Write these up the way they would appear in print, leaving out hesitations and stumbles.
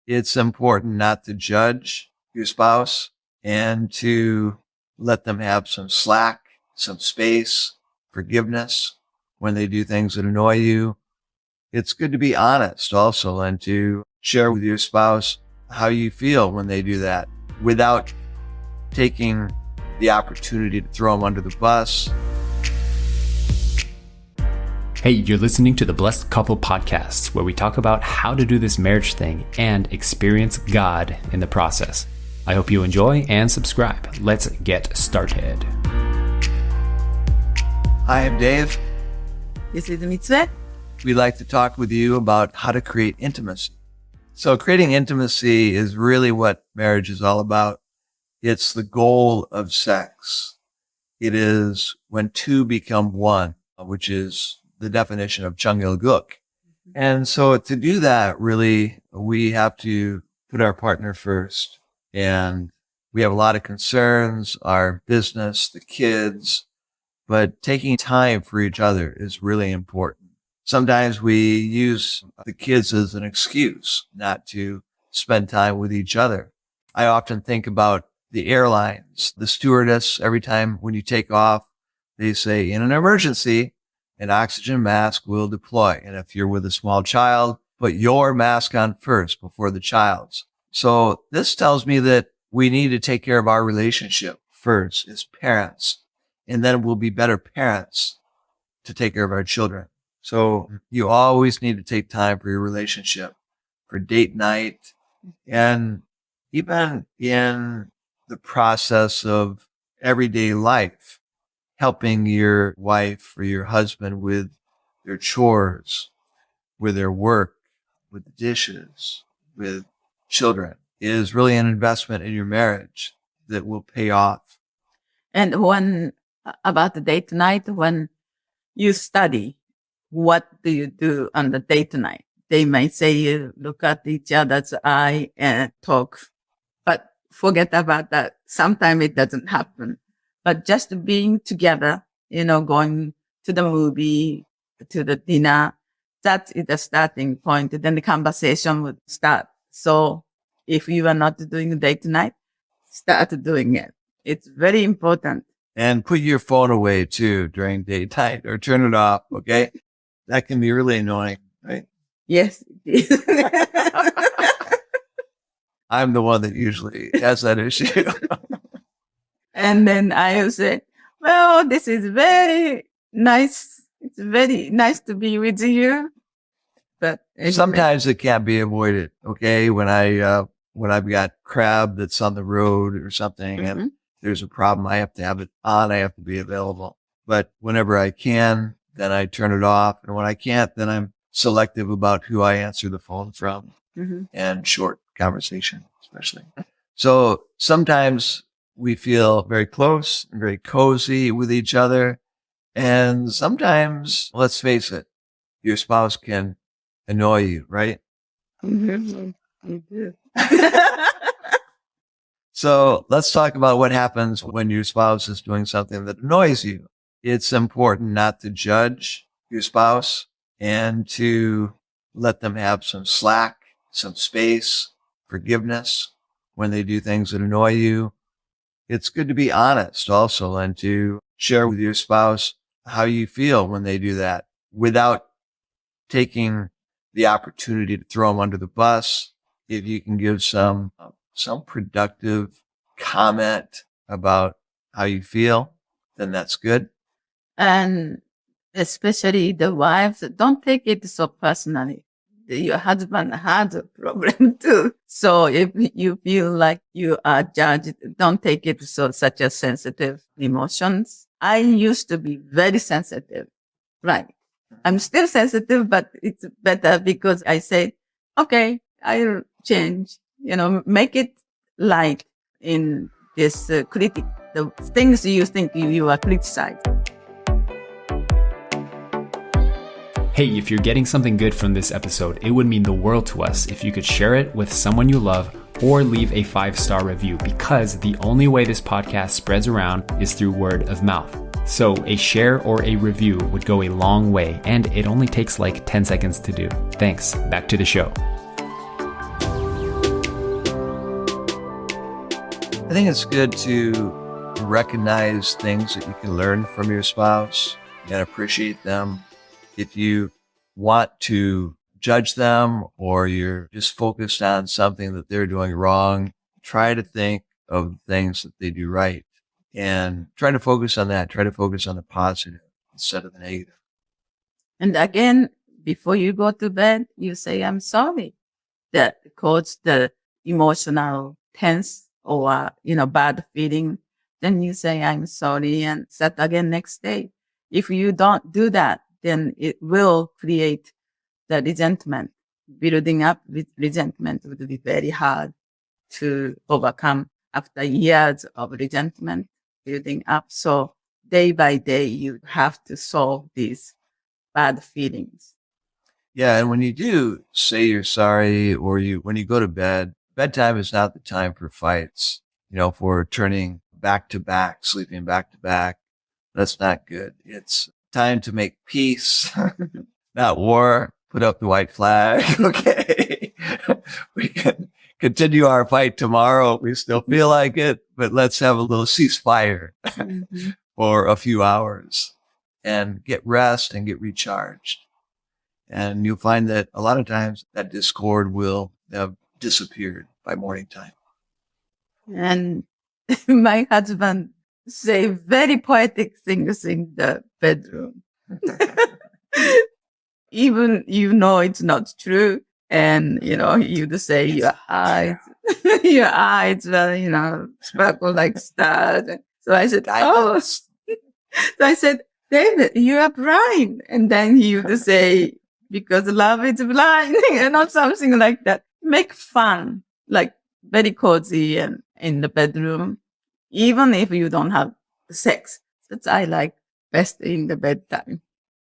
it's important not to judge your spouse and to let them have some slack, some space, forgiveness when they do things that annoy you. It's good to be honest also and to share with your spouse how you feel when they do that without taking the opportunity to throw them under the bus. Hey, you're listening to the Blessed Couple Podcast, where we talk about how to do this marriage thing and experience God in the process. I hope you enjoy and subscribe. Let's get started. Hi, I'm Dave. This is Mitsue. We'd like to talk with you about how to create intimacy. So creating intimacy is really what marriage is all about. It's the goal of sex. It is when two become one, which is the definition of Chungilguk. And so to do that, really, we have to put our partner first. And we have a lot of concerns, our business, the kids, but taking time for each other is really important. Sometimes we use the kids as an excuse not to spend time with each other. I often think about the airlines, the stewardess, every time when you take off, they say, in an emergency, an oxygen mask will deploy. And if you're with a small child, put your mask on first before the child's. So this tells me that we need to take care of our relationship first as parents, and then we'll be better parents to take care of our children. So you always need to take time for your relationship, for date night, and even in the process of everyday life, helping your wife or your husband with their chores, with their work, with the dishes, with children is really an investment in your marriage that will pay off. And when about the date night, when you study, what do you do on the date night? They may say you look at each other's eye and talk, but forget about that. Sometimes it doesn't happen. But just being together, going to the movie, to the dinner, that is the starting point. Then the conversation would start. So if you are not doing date night, start doing it. It's very important. And put your phone away too during date night or turn it off. Okay. That can be really annoying, right? Yes. I'm the one that usually has that issue. And then I will say, well, this is very nice. It's very nice to be with you. But sometimes it can't be avoided. Okay. When I've got crab that's on the road or something and there's a problem, I have to have it on. I have to be available. But whenever I can, then I turn it off. And when I can't, then I'm selective about who I answer the phone from and short conversation, especially. So sometimes we feel very close and very cozy with each other. And sometimes, let's face it, your spouse can annoy you, right? So let's talk about what happens when your spouse is doing something that annoys you. It's important not to judge your spouse and to let them have some slack, some space, forgiveness when they do things that annoy you. It's good to be honest also and to share with your spouse how you feel when they do that without taking the opportunity to throw them under the bus. If you can give some productive comment about how you feel, then that's good. And especially the wives, don't take it so personally. Your husband has a problem too. So if you feel like you are judged, don't take it such a sensitive emotions. I used to be very sensitive. Right. I'm still sensitive, but it's better because I say, okay, I'll change, make it light in this critic, the things you think you are criticized. Hey, if you're getting something good from this episode, it would mean the world to us if you could share it with someone you love or leave a 5-star review, because the only way this podcast spreads around is through word of mouth. So a share or a review would go a long way, and it only takes like 10 seconds to do. Thanks. Back to the show. I think it's good to recognize things that you can learn from your spouse and appreciate them. If you want to judge them or you're just focused on something that they're doing wrong, try to think of things that they do right and try to focus on that. Try to focus on the positive instead of the negative. And again, before you go to bed, you say, I'm sorry. That causes the emotional tense or, bad feeling. Then you say, I'm sorry, and start again next day. If you don't do that, then it will create the resentment. Building up with resentment would be very hard to overcome after years of resentment building up. So day by day, you have to solve these bad feelings. Yeah, and when you do say you're sorry or when you go to bed, bedtime is not the time for fights, for turning back to back, sleeping back to back. That's not good. It's time to make peace, not war. Put up the white flag. Okay. We can continue our fight tomorrow. We still feel like it, but let's have a little ceasefire for a few hours and get rest and get recharged. And you'll find that a lot of times that discord will have disappeared by morning time. And my husband say very poetic things in the bedroom. Even it's not true. And, you'd say your eyes, sparkle like stars. So I said, oh. So I said, David, you are blind. And then he would say, because love is blind, something like that. Make fun, like very cozy and in the bedroom, even if you don't have sex. That's I like best in the bedtime.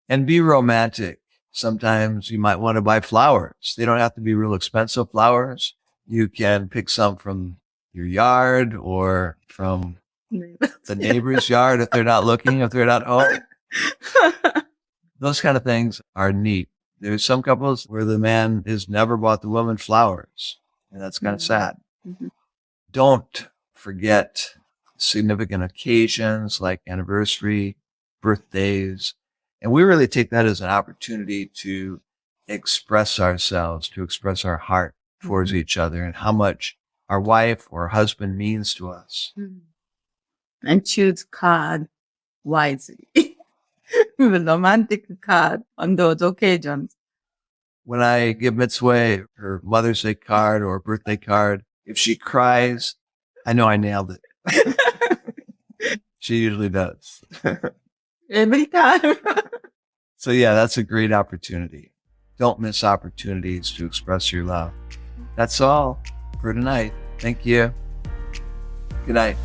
And be romantic. Sometimes you might want to buy flowers. They don't have to be real expensive flowers. You can pick some from your yard or from the neighbor's yard if they're not looking, if they're not home. Those kind of things are neat. There's some couples where the man has never bought the woman flowers, and that's kind of sad. Mm-hmm. Don't forget significant occasions like anniversary, birthdays. And we really take that as an opportunity to express ourselves, to express our heart towards each other and how much our wife or husband means to us. And choose card wisely. The romantic card on those occasions. When I give Mitsue her Mother's Day card or birthday card, if she cries, I know I nailed it. She usually does. Every time. So yeah, that's a great opportunity. Don't miss opportunities to express your love. That's all for tonight. Thank you. Good night.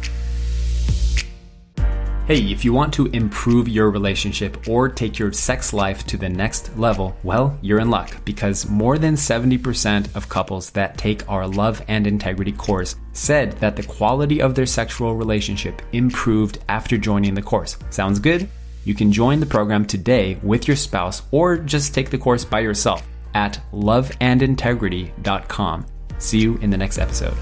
Hey, if you want to improve your relationship or take your sex life to the next level, well, you're in luck because more than 70% of couples that take our Love and Integrity course said that the quality of their sexual relationship improved after joining the course. Sounds good? You can join the program today with your spouse or just take the course by yourself at loveandintegrity.com. See you in the next episode.